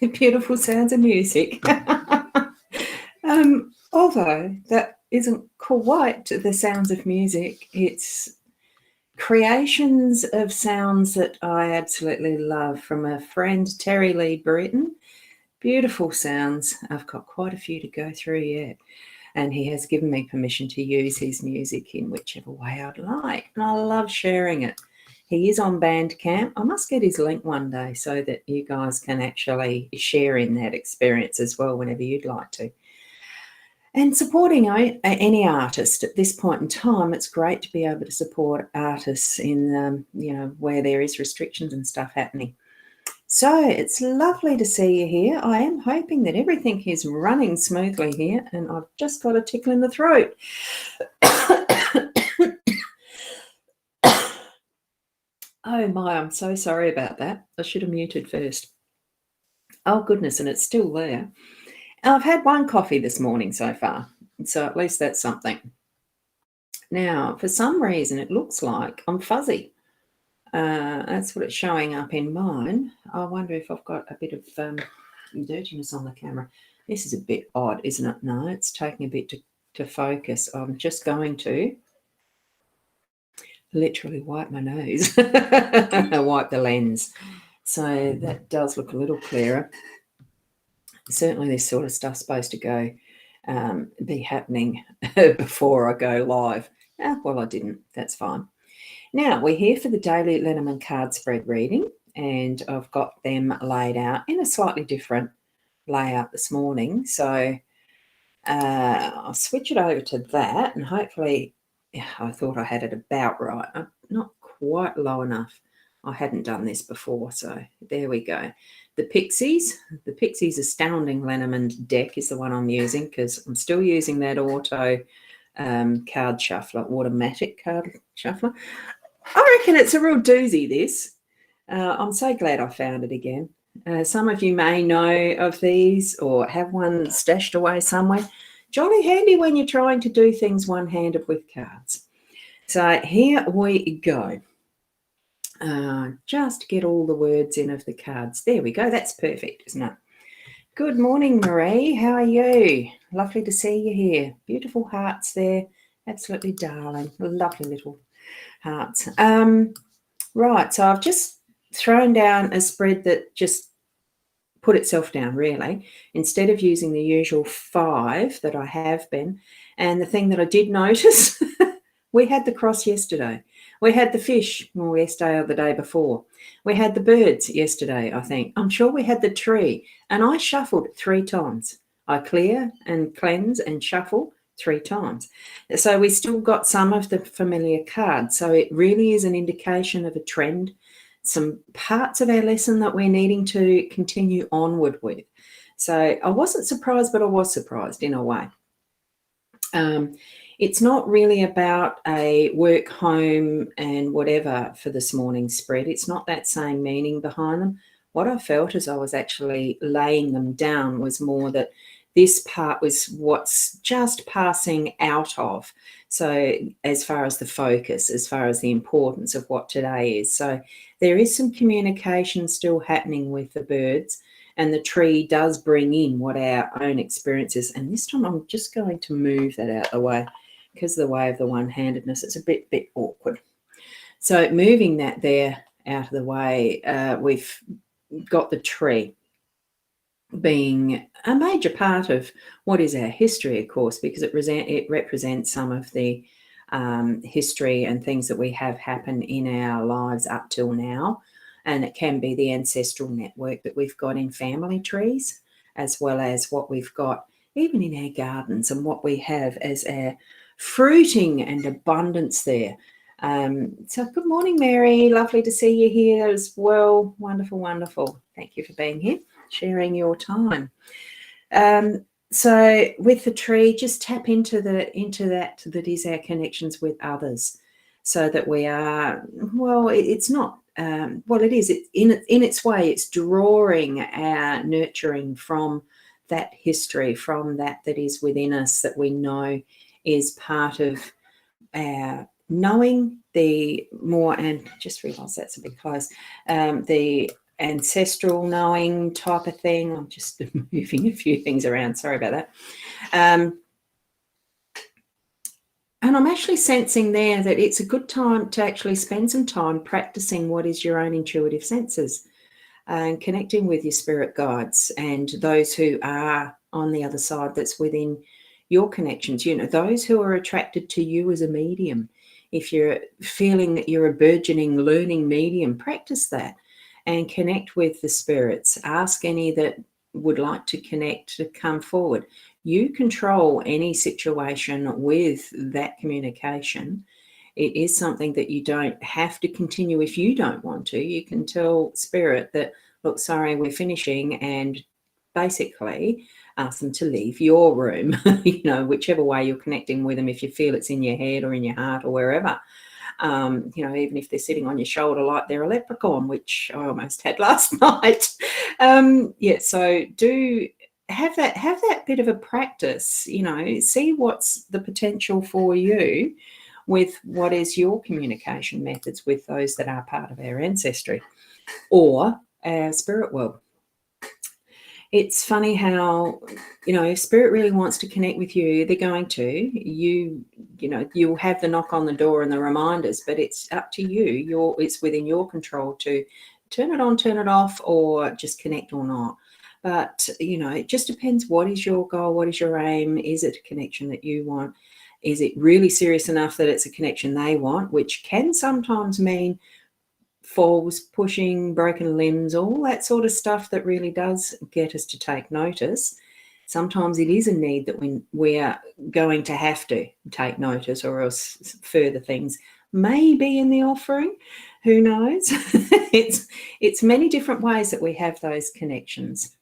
Beautiful sounds of music. Although that isn't quite the sounds of music, it's creations of sounds that I absolutely love from a friend, Terry Lee Britton. Beautiful sounds. I've got quite a few to go through yet. And he has given me permission to use his music in whichever way I'd like. And I love sharing it. He is on Bandcamp. I must get his link one day so that you guys can actually share in that experience as well whenever you'd like to. And supporting any artist at this point in time, it's great to be able to support artists in, where there is restrictions and stuff happening. So it's lovely to see you here. I am hoping that everything is running smoothly here, and I've just got a tickle in the throat. Oh my, I'm so sorry about that. I should have muted first. Oh goodness, and it's still there. I've had one coffee this morning so far, so at least that's something. Now, for some reason, it looks like I'm fuzzy. That's what it's showing up in mine. I wonder if I've got a bit of dirtiness on the camera. This is a bit odd, isn't it? No, it's taking a bit to focus. I'm just going to literally wipe my nose. Wipe the lens. So that does look a little clearer. Certainly this sort of stuff's supposed to go be happening before I go live. Well, I didn't. That's fine. Now, we're here for the daily Lenormand card spread reading, and I've got them laid out in a slightly different layout this morning. So I'll switch it over to that, and hopefully, I thought I had it about right. I'm not quite low enough. I hadn't done this before, so there we go. The Pixies Astounding Lenormand deck is the one I'm using because I'm still using that auto card shuffler, automatic card shuffler. I reckon it's a real doozy, this. I'm so glad I found it again. Some of you may know of these or have one stashed away somewhere. Jolly handy when you're trying to do things one-handed with cards. So here we go. Just get all the words in of the cards. There we go. That's perfect, isn't it? Good morning, Marie. How are you? Lovely to see you here. Beautiful hearts there. Absolutely darling. Lovely little hearts. Right, so I've just thrown down a spread that just put itself down, really, instead of using the usual 5 that I have been. And the thing that I did notice, we had the cross yesterday. We had the fish yesterday or the day before. We had the birds yesterday, I think. I'm sure we had the tree. And I shuffled 3 times. I clear and cleanse and shuffle 3 times. So we still got some of the familiar cards. So it really is an indication of a trend, some parts of our lesson that we're needing to continue onward with. So I wasn't surprised, but I was surprised in a way. It's not really about a work, home and whatever for this morning's spread. It's not that same meaning behind them. What I felt as I was actually laying them down was more that this part was what's just passing out of. So as far as the focus, as far as the importance of what today is. So there is some communication still happening with the birds, and the tree does bring in what our own experience is. And this time I'm just going to move that out of the way because of the way of the one-handedness. It's a bit awkward. So moving that there out of the way, we've got the tree being a major part of what is our history, of course, because it represents some of the history and things that we have happen in our lives up till now. And it can be the ancestral network that we've got in family trees, as well as what we've got even in our gardens and what we have as our fruiting and abundance there. So good morning, Mary. Lovely to see you here as well. Wonderful, wonderful. Thank you for being here, sharing your time. So with the tree, just tap into that is our connections with others, so that we are, well, it's not, well, it is, in its way, it's drawing our nurturing from that history, from that is within us, that we know is part of our knowing the more, and just realise that's a bit close, ancestral knowing type of thing. I'm just moving a few things around. Sorry about that. And I'm actually sensing there that it's a good time to actually spend some time practicing what is your own intuitive senses and connecting with your spirit guides and those who are on the other side that's within your connections, those who are attracted to you as a medium. If you're feeling that you're a burgeoning learning medium, practice that and connect with the spirits. Ask any that would like to connect to come forward. You control any situation with that communication. It is something that you don't have to continue if you don't want to. You can tell spirit that, look, sorry, we're finishing, and basically ask them to leave your room, whichever way you're connecting with them, if you feel it's in your head or in your heart or wherever. Even if they're sitting on your shoulder like they're a leprechaun, which I almost had last night. So do have that bit of a practice, see what's the potential for you with what is your communication methods with those that are part of our ancestry or our spirit world. It's funny how, if spirit really wants to connect with you, they're going to. You'll have the knock on the door and the reminders, but it's up to you. It's within your control to turn it on, turn it off, or just connect or not. But, it just depends. What is your goal? What is your aim? Is it a connection that you want? Is it really serious enough that it's a connection they want, which can sometimes mean falls, pushing, broken limbs, all that sort of stuff that really does get us to take notice. Sometimes it is a need that we are going to have to take notice, or else further things may be in the offering. Who knows? It's many different ways that we have those connections.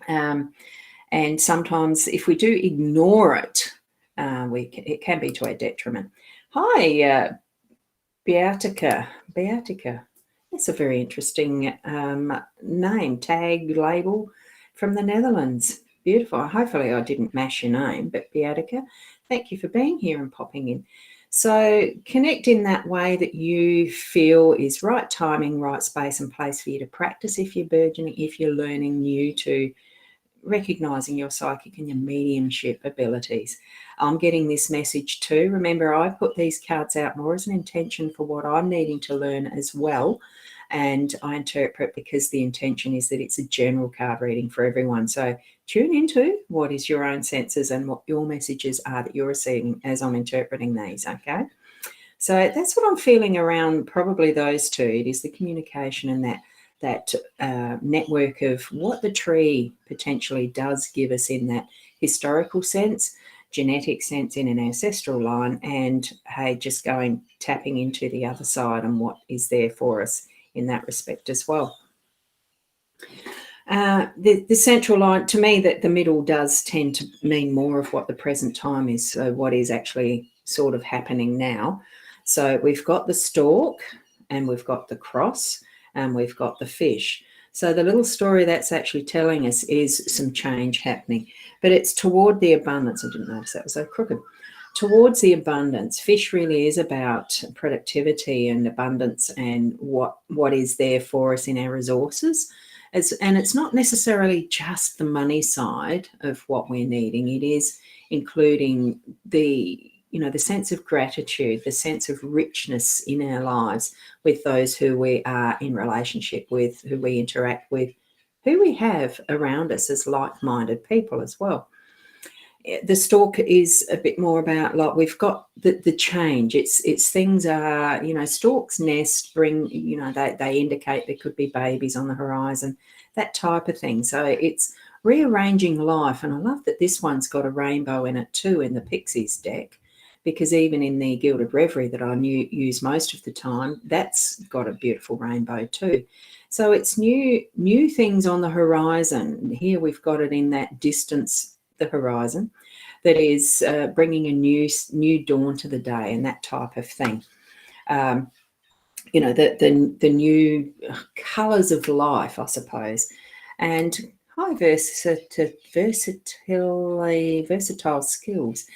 And sometimes if we do ignore it, it can be to our detriment. Hi, Beatica. That's a very interesting name, tag, label from the Netherlands. Beautiful. Hopefully I didn't mash your name, but Beatica, thank you for being here and popping in. So connect in that way that you feel is right timing, right space and place for you to practice if you're burgeoning, if you're learning new to recognizing your psychic and your mediumship abilities. I'm getting this message too. Remember, I put these cards out more as an intention for what I'm needing to learn as well. And I interpret because the intention is that it's a general card reading for everyone. So tune into what is your own senses and what your messages are that you're receiving as I'm interpreting these, okay? So that's what I'm feeling around probably those two. It is the communication and that network of what the tree potentially does give us in that historical sense, genetic sense in an ancestral line, and hey, just tapping into the other side and what is there for us in that respect as well. The central line, to me, that the middle does tend to mean more of what the present time is, so what is actually sort of happening now. So we've got the stork and we've got the cross and we've got the fish. So the little story that's actually telling us is some change happening, but it's toward the abundance. I didn't notice that was so crooked. Towards the abundance. Fish really is about productivity and abundance and what is there for us in our resources. And it's not necessarily just the money side of what we're needing. It is including the sense of gratitude, the sense of richness in our lives with those who we are in relationship with, who we interact with, who we have around us as like-minded people as well. The stork is a bit more about, like, we've got the change. It's things are, stork's nest bring, they indicate there could be babies on the horizon, that type of thing. So it's rearranging life. And I love that this one's got a rainbow in it too in the Pixies deck, because even in the Gilded Reverie that I use most of the time, that's got a beautiful rainbow too. So it's new things on the horizon. Here we've got it in that distance, the horizon, that is bringing a new dawn to the day and that type of thing. The new colours of life, I suppose. And hi, versatile skills.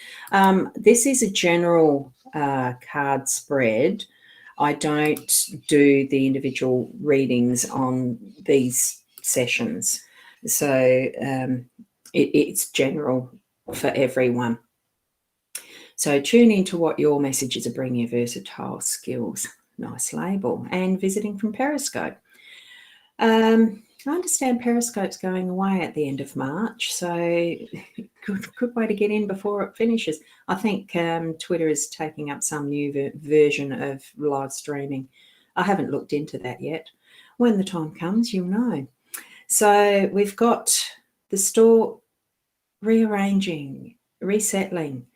This is a general card spread. I don't do the individual readings on these sessions. So it's general for everyone. So tune into what your messages are bringing, versatile skills. Nice label. And visiting from Periscope. I understand Periscope's going away at the end of March, so good way to get in before it finishes. I think Twitter is taking up some new version of live streaming. I haven't looked into that yet. When the time comes, you'll know. So we've got the store rearranging, resettling,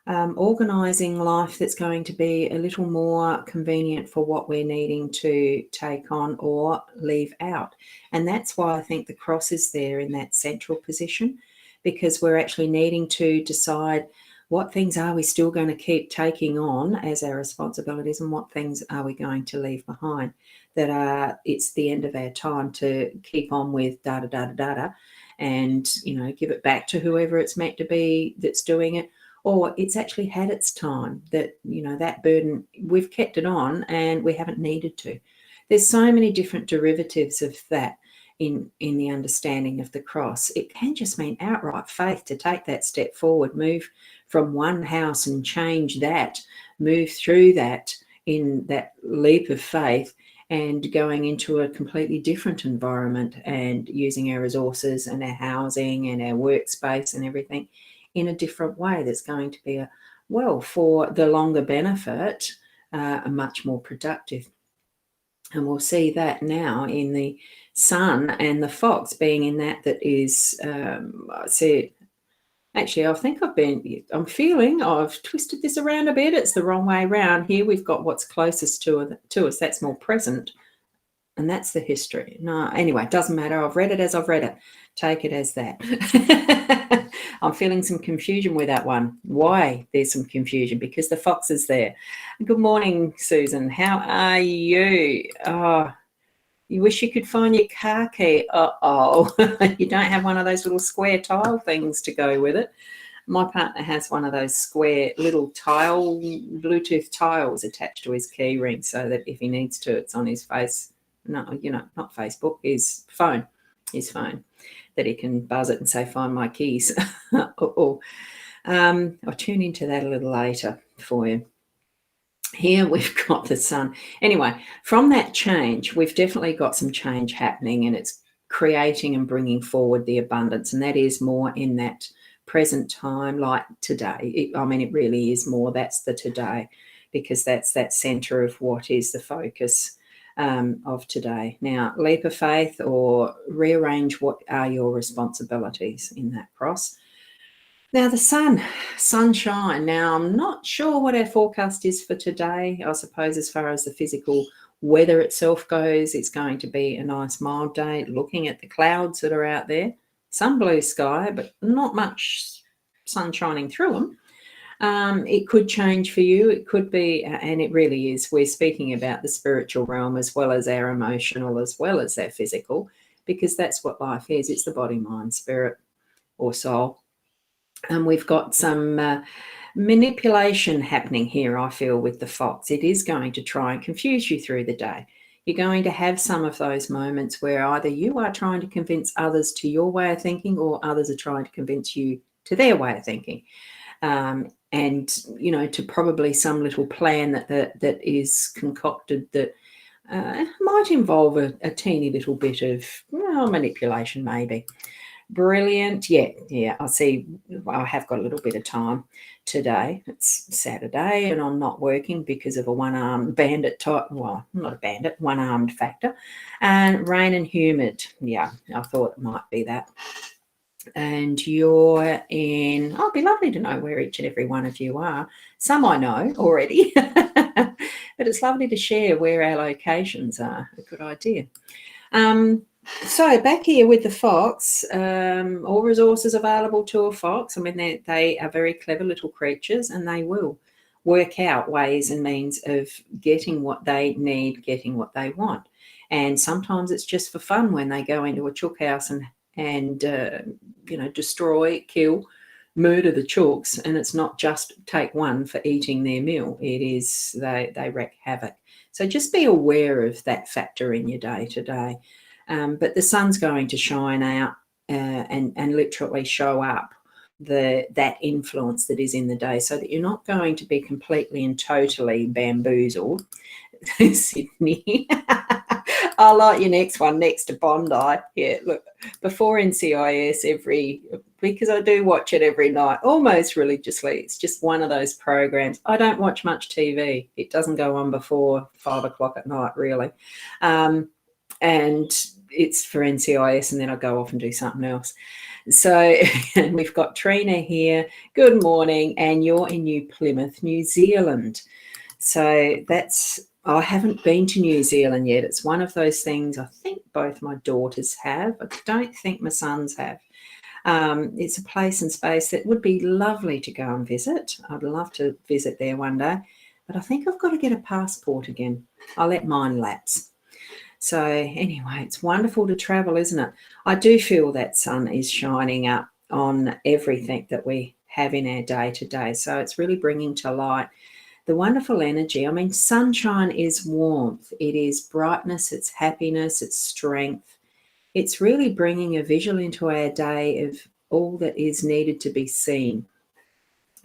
organising life that's going to be a little more convenient for what we're needing to take on or leave out. And that's why I think the cross is there in that central position, because we're actually needing to decide what things are we still going to keep taking on as our responsibilities and what things are we going to leave behind. That it's the end of our time to keep on with da-da-da-da-da and, give it back to whoever it's meant to be that's doing it. Or it's actually had its time, that, that burden, we've kept it on and we haven't needed to. There's so many different derivatives of that in the understanding of the cross. It can just mean outright faith to take that step forward, move from one house and change that, move through that in that leap of faith and going into a completely different environment and using our resources and our housing and our workspace and everything in a different way that's going to be, for the longer benefit, a much more productive. And we'll see that now in the sun and the fox being in that is, actually, I think I've twisted this around a bit. It's the wrong way around. Here we've got what's closest to us. That's more present. And that's the history. No, anyway, it doesn't matter. I've read it as I've read it. Take it as that. I'm feeling some confusion with that one. Why there's some confusion? Because the fox is there. Good morning, Susan. How are you? Oh, you wish you could find your car key. Uh-oh. You don't have one of those little square tile things to go with it. My partner has one of those square little Bluetooth tiles attached to his key ring so that if he needs to, it's on his face. No, not Facebook, his phone, that he can buzz it and say, find my keys. I'll tune into that a little later for you. Here we've got the sun. Anyway, from that change, we've definitely got some change happening, and it's creating and bringing forward the abundance, and that is more in that present time, like today. It really is more, that's the today, because that's that center of what is the focus of today. Now, leap of faith or rearrange what are your responsibilities in that cross. Now, the sunshine. Now, I'm not sure what our forecast is for today. I suppose as far as the physical weather itself goes, it's going to be a nice mild day. Looking at the clouds that are out there, some blue sky, but not much sun shining through them. It could change for you. It could be, and it really is. We're speaking about the spiritual realm as well as our emotional, as well as our physical, because that's what life is. It's the body, mind, spirit, or soul. And we've got some manipulation happening here, I feel, with the fox. It is going to try and confuse you through the day. You're going to have some of those moments where either you are trying to convince others to your way of thinking, or others are trying to convince you to their way of thinking. And, to probably some little plan that is concocted that might involve a teeny little bit of manipulation, maybe. Brilliant. Yeah, I see. I have got a little bit of time today. It's Saturday and I'm not working because of a one-armed bandit type. Well, not a bandit, one-armed factor. And rain and humid. Yeah, I thought it might be that. And you're in, it'd be lovely to know where each and every one of you are. Some I know already, but it's lovely to share where our locations are. A good idea. So back here with the fox, all resources available to a fox. They are very clever little creatures, and they will work out ways and means of getting what they need, getting what they want. And sometimes it's just for fun when they go into a chook house and destroy, kill murder the chooks, and it's not just take one for eating their meal. It is they wreak havoc. So just be aware of that factor in your day to day. But the sun's going to shine out and literally show up that influence that is in the day, so that you're not going to be completely and totally bamboozled. Sydney. I like your next one, next to Bondi. Yeah, look, before NCIS because I do watch it every night, almost religiously. It's just one of those programs. I don't watch much TV. It doesn't go on before 5 o'clock at night, really. And it's for NCIS, and then I go off and do something else. So and we've got Trina here. Good morning, and you're in New Plymouth, New Zealand. So I haven't been to New Zealand yet. It's one of those things I think both my daughters have. I don't think my sons have. It's a place and space that would be lovely to go and visit. I'd love to visit there one day, but I think I've got to get a passport again. I let mine lapse. So anyway, it's wonderful to travel, isn't it? I do feel that sun is shining up on everything that we have in our day to day. So it's really bringing to light the wonderful energy. I mean, sunshine is warmth. It is brightness. It's happiness. It's strength. It's really bringing a visual into our day of all that is needed to be seen,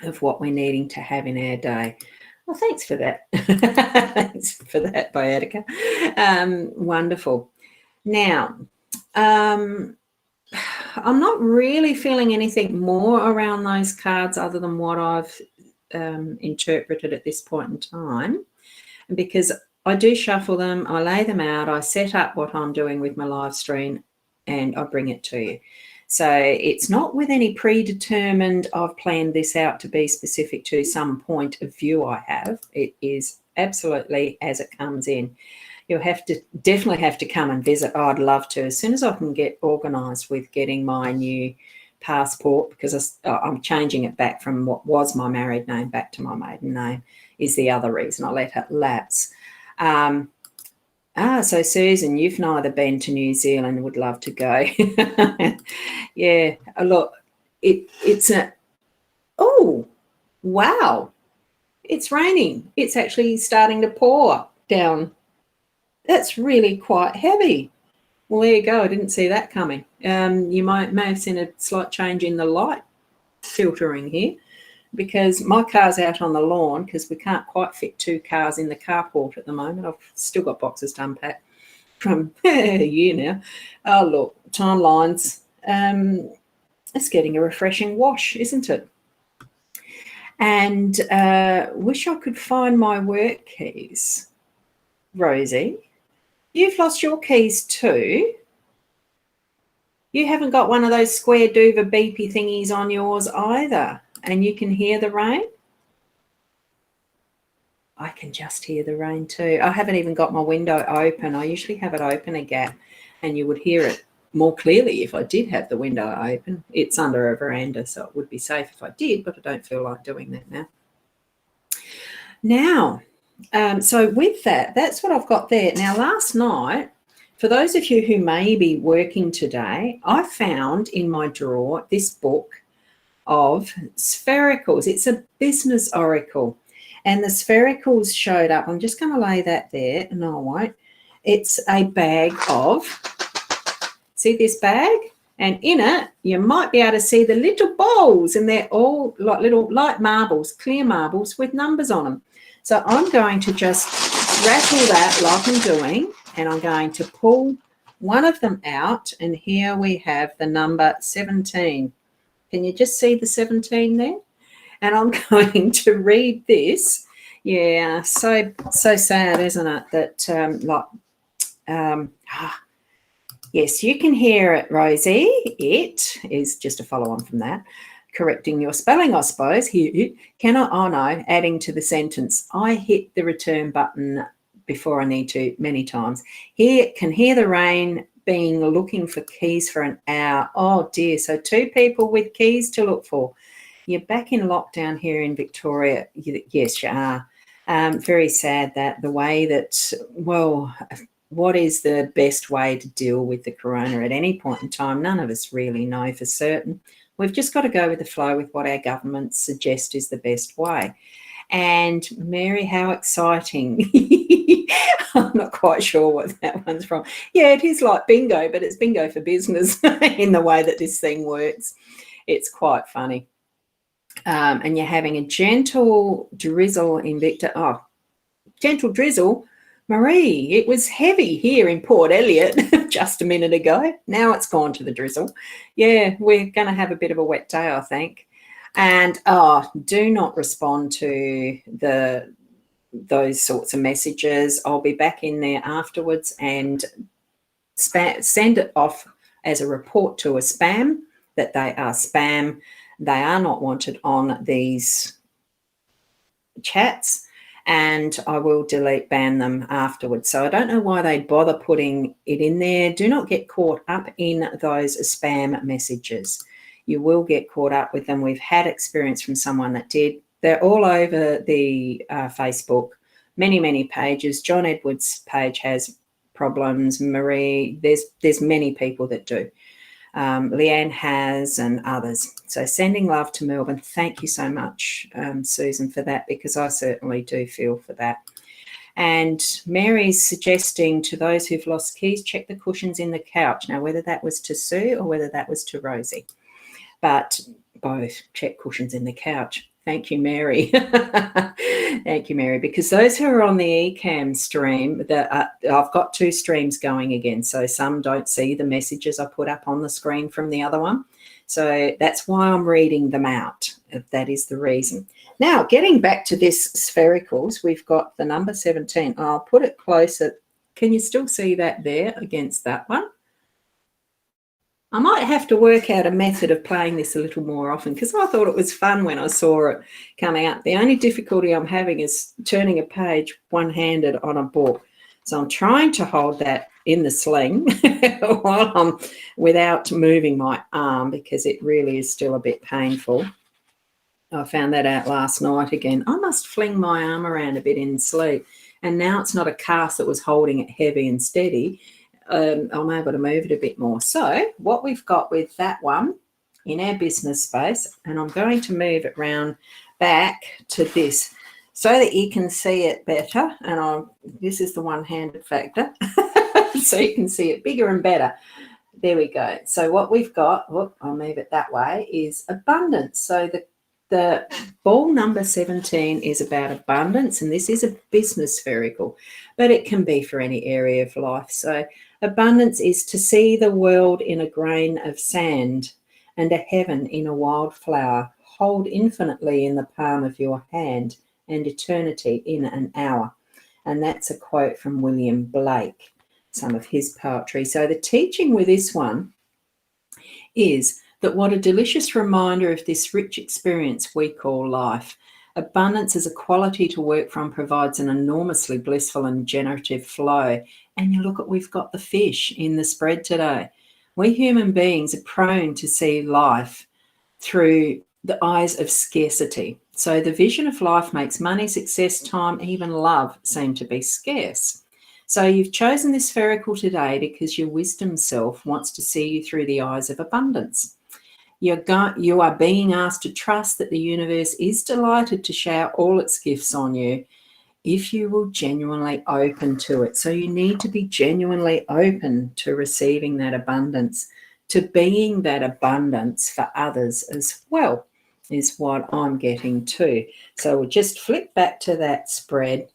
of what we're needing to have in our day. Well, thanks for that. Thanks for that, Biotica. Wonderful. Now, I'm not really feeling anything more around those cards other than what I've interpreted at this point in time, because I do shuffle them, I lay them out, I set up what I'm doing with my live stream, and I bring it to you. So it's not with any predetermined, I've planned this out to be specific to some point of view I have. It is absolutely as it comes in. You'll definitely have to come and visit. I'd love to, as soon as I can get organised with getting my new passport, because I'm changing it back from what was my married name back to my maiden name, is the other reason I let it lapse. So Susan, you've neither been to New Zealand, would love to go. Yeah, look, oh, wow, it's raining. It's actually starting to pour down. That's really quite heavy. Well, there you go. I didn't see that coming. You may have seen a slight change in the light filtering here, because my car's out on the lawn because we can't quite fit 2 cars in the carport at the moment. I've still got boxes to unpack from a year now. Oh, look, timelines. It's getting a refreshing wash, isn't it? And wish I could find my work keys. Rosie, you've lost your keys too. You haven't got one of those square Dover beepy thingies on yours either. And you can hear the rain? I can just hear the rain too. I haven't even got my window open. I usually have it open a gap, and you would hear it more clearly if I did have the window open. It's under a veranda, so it would be safe if I did, but I don't feel like doing that now. Now, so with that, that's what I've got there. Now, last night, for those of you who may be working today, I found in my drawer this book of sphericals. It's a business oracle, and the sphericals showed up. I'm just going to lay that there. No, I won't. It's a bag of, see this bag? And in it, you might be able to see the little bowls, and they're all like little light marbles, clear marbles with numbers on them. So I'm going to just rattle that like I'm doing, and I'm going to pull one of them out, and here we have the number 17. Can you just see the 17 there? And I'm going to read this. Yeah, so sad, isn't it? That yes, you can hear it, Rosie. It is just a follow-on from that. Correcting your spelling, I suppose. Here, adding to the sentence. I hit the return button before I need to many times. Here, can hear the rain, being looking for keys for an hour. Oh dear, so 2 people with keys to look for. You're back in lockdown here in Victoria. Yes, you are. Very sad that the way that, well, what is the best way to deal with the corona at any point in time? None of us really know for certain. We've just got to go with the flow with what our governments suggest is the best way. And Mary, how exciting. I'm not quite sure what that one's from. Yeah, it is like bingo, but it's bingo for business in the way that this thing works. It's quite funny. And you're having a gentle drizzle in Victor. Oh, gentle drizzle. Marie, it was heavy here in Port Elliot just a minute ago. Now it's gone to the drizzle. Yeah, we're going to have a bit of a wet day, I think. And do not respond to those sorts of messages. I'll be back in there afterwards and send it off as a report to a spam, that they are spam. They are not wanted on these chats, and I will ban them afterwards. So I don't know why they'd bother putting it in there. Do not get caught up in those spam messages. You will get caught up with them. We've had experience from someone that did. They're all over the Facebook, many pages. John Edwards' page has problems. Marie, there's many people that do. Leanne has, and others. So sending love to Melbourne. Thank you so much, Susan, for that, because I certainly do feel for that. And Mary's suggesting to those who've lost keys, check the cushions in the couch. Now, whether that was to Sue or whether that was to Rosie, but both, check cushions in the couch. Thank you, Mary. Thank you, Mary, because those who are on the eCam stream, I've got 2 streams going again, so some don't see the messages I put up on the screen from the other one. So that's why I'm reading them out, if that is the reason. Now, getting back to this sphericals, we've got the number 17. I'll put it closer. Can you still see that there against that one? I might have to work out a method of playing this a little more often, because I thought it was fun when I saw it coming up. The only difficulty I'm having is turning a page one-handed on a book. So I'm trying to hold that in the sling while I'm without moving my arm, because it really is still a bit painful. I found that out last night again. I must fling my arm around a bit in sleep. And now it's not a cast that was holding it heavy and steady. I'm able to move it a bit more. So what we've got with that one in our business space, and I'm going to move it round back to this so that you can see it better. And this is the one-handed factor, so you can see it bigger and better. There we go. So what we've got, I'll move it that way, is abundance. So the ball number 17 is about abundance, and this is a business spherical, but it can be for any area of life. So abundance is to see the world in a grain of sand and a heaven in a wildflower. Hold infinitely in the palm of your hand and eternity in an hour. And that's a quote from William Blake, some of his poetry. So the teaching with this one is that what a delicious reminder of this rich experience we call life. Abundance as a quality to work from provides an enormously blissful and generative flow. And you look at, we've got the fish in the spread today. We human beings are prone to see life through the eyes of scarcity. So the vision of life makes money, success, time, even love seem to be scarce. So you've chosen this spherical today because your wisdom self wants to see you through the eyes of abundance. You are being asked to trust that the universe is delighted to shower all its gifts on you if you will genuinely open to it. So you need to be genuinely open to receiving that abundance, to being that abundance for others as well, is what I'm getting to. So we'll just flip back to that spread.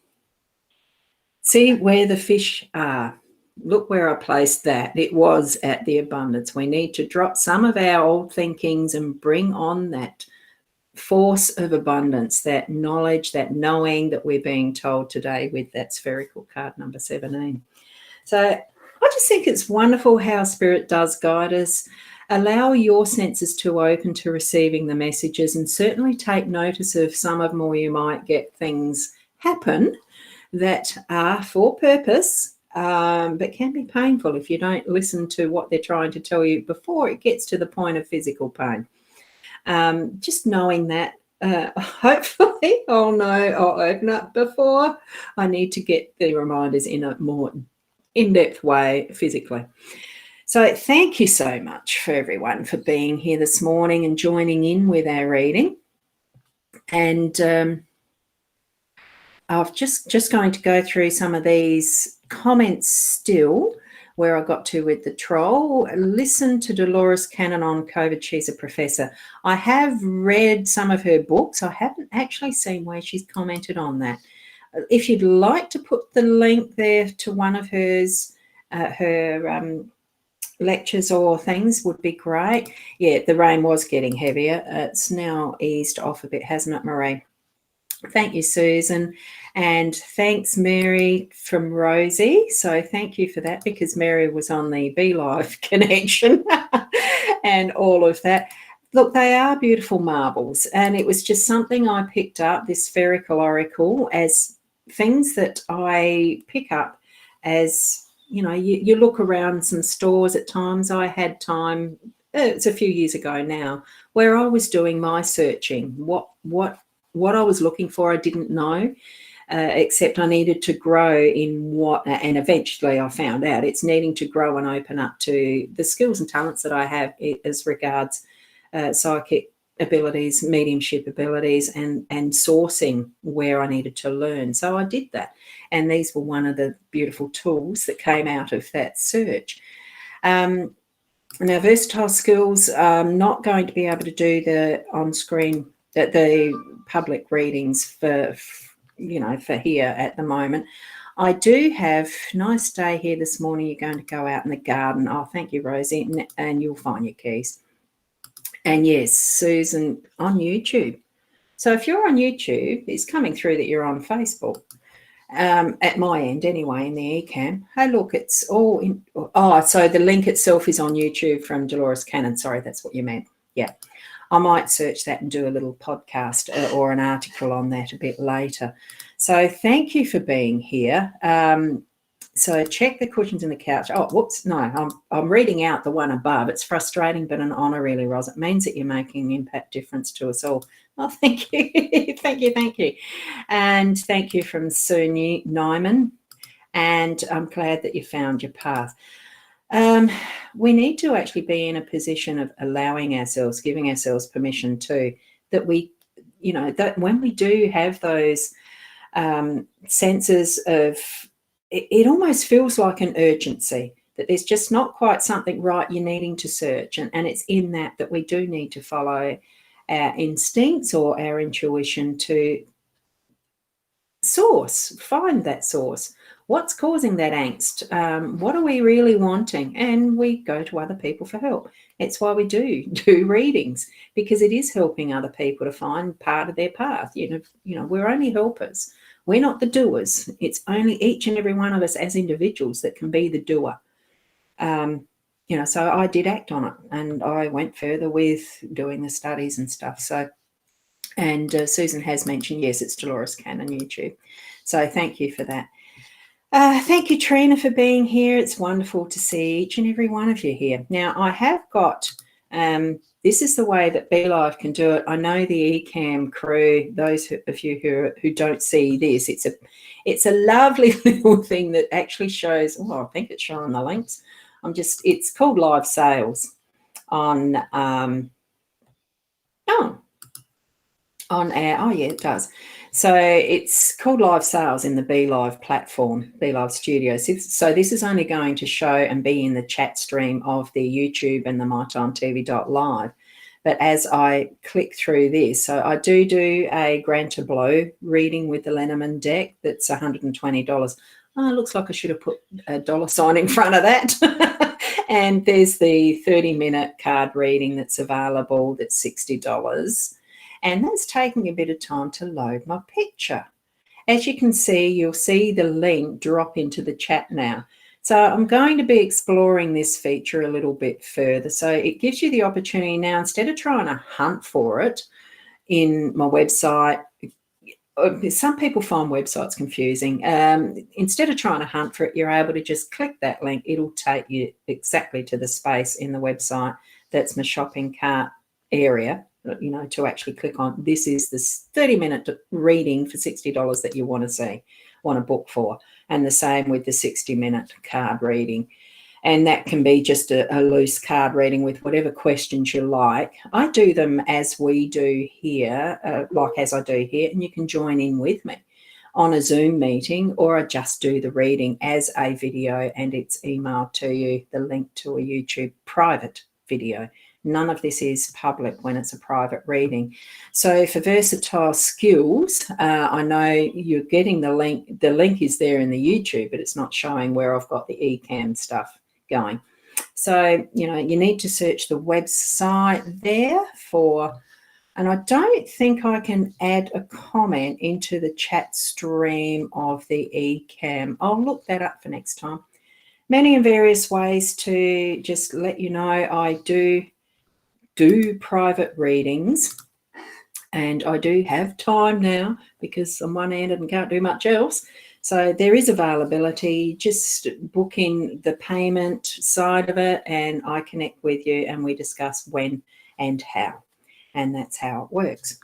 See where the fish are. Look where I placed that. It was at the abundance. We need to drop some of our old thinkings and bring on that force of abundance, that knowledge, that knowing that we're being told today with that spherical card number 17. So I just think it's wonderful how Spirit does guide us. Allow your senses to open to receiving the messages, and certainly take notice of some of them, or you might get things happen that are for purpose, but can be painful if you don't listen to what they're trying to tell you before it gets to the point of physical pain. Just knowing that, hopefully I'll open up before I need to get the reminders in a more in-depth way physically. So thank you so much for everyone for being here this morning and joining in with our reading. And I've just going to go through some of these comments still, where I got to with the troll. Listen to Dolores Cannon on COVID. She's a professor. I have read some of her books. I haven't actually seen where she's commented on that. If you'd like to put the link there to one of hers, her lectures or things would be great. Yeah, the rain was getting heavier. It's now eased off a bit, hasn't it, Marie? Thank you, Susan. And thanks, Mary, from Rosie. So thank you for that, because Mary was on the BeLive connection and all of that. Look, they are beautiful marbles, and it was just something I picked up, this spherical oracle, as things that I pick up as, you know, you look around some stores at times. I had time, it's a few years ago now, where I was doing my searching. What I was looking for, I didn't know, except I needed to grow in what, and eventually I found out it's needing to grow and open up to the skills and talents that I have as regards psychic abilities, mediumship abilities, and sourcing where I needed to learn. So I did that. And these were one of the beautiful tools that came out of that search. Now, versatile skills, I'm not going to be able to do the on-screen, the public readings for here at the moment. I do have nice day here this morning. You're going to go out in the garden. Oh, thank you, Rosie, and you'll find your keys. And yes, Susan, on YouTube. So if you're on YouTube, it's coming through that you're on Facebook. At my end anyway, in the eCam. Hey, look, it's all in. Oh, so the link itself is on YouTube from Dolores Cannon. Sorry, that's what you meant. Yeah. I might search that and do a little podcast or an article on that a bit later. So thank you for being here. So check the cushions in the couch. Oh, whoops, no, I'm reading out the one above. It's frustrating, but an honour really, Ros. It means that you're making an impact difference to us all. Oh, thank you. Thank you. And thank you from Sue Nyman. And I'm glad that you found your path. We need to actually be in a position of allowing ourselves, giving ourselves permission to, that we, that when we do have those senses of, it almost feels like an urgency, that there's just not quite something right, you're needing to search. And it's in that we do need to follow our instincts or our intuition to find that source. What's causing that angst? What are we really wanting? And we go to other people for help. It's why we do readings, because it is helping other people to find part of their path. We're only helpers. We're not the doers. It's only each and every one of us as individuals that can be the doer. So I did act on it, and I went further with doing the studies and stuff. So, and Susan has mentioned, yes, it's Dolores Cannon YouTube. So thank you for that. Thank you, Trina, for being here. It's wonderful to see each and every one of you here. Now, I have got, this is the way that BeLive can do it. I know the eCam crew, those of you who don't see this, it's a lovely little thing that actually shows, I think it's showing the links. It's called Live Sales on it does. So it's called Live Sales in the BeLive platform, BeLive Studios. So this is only going to show and be in the chat stream of the YouTube and the mytimetv.live. But as I click through this, so I do a Grand Tableau reading with the Lenormand deck that's $120. Oh, it looks like I should have put a dollar sign in front of that. And there's the 30-minute card reading that's available, that's $60. And that's taking a bit of time to load my picture. As you can see, you'll see the link drop into the chat now. So I'm going to be exploring this feature a little bit further. So it gives you the opportunity now, instead of trying to hunt for it in my website, some people find websites confusing. Instead of trying to hunt for it, you're able to just click that link. It'll take you exactly to the space in the website that's my shopping cart area, to actually click on. This is this 30-minute reading for $60 that you want to book for. And the same with the 60-minute card reading. And that can be just a loose card reading with whatever questions you like. I do them as we do here, like as I do here, and you can join in with me on a Zoom meeting, or I just do the reading as a video and it's emailed to you, the link to a YouTube private video. None of this is public when it's a private reading. So for versatile skills, I know you're getting the link. The link is there in the YouTube, but it's not showing where I've got the eCam stuff going. So, you know, you need to search the website there for, and I don't think I can add a comment into the chat stream of the eCam. I'll look that up for next time. Many and various ways to just let you know I do private readings, and I do have time now because I'm one-handed and can't do much else. So there is availability. Just book in the payment side of it and I connect with you and we discuss when and how. And that's how it works.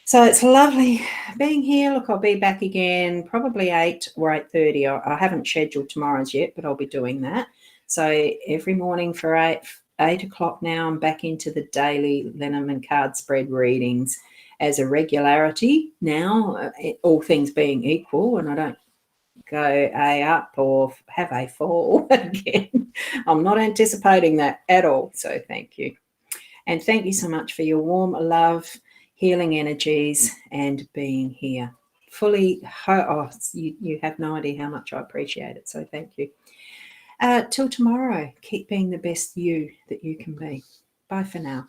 So it's lovely being here. Look, I'll be back again probably 8 or 8:30. I haven't scheduled tomorrow's yet, but I'll be doing that. So every morning for 8 o'clock now, I'm back into the daily Lenormand card spread readings as a regularity now, all things being equal, and I don't go a up or have a fall again. I'm not anticipating that at all. So thank you. And thank you so much for your warm love, healing energies, and being here. Fully, you have no idea how much I appreciate it. So thank you. Till tomorrow, keep being the best you that you can be. Bye for now.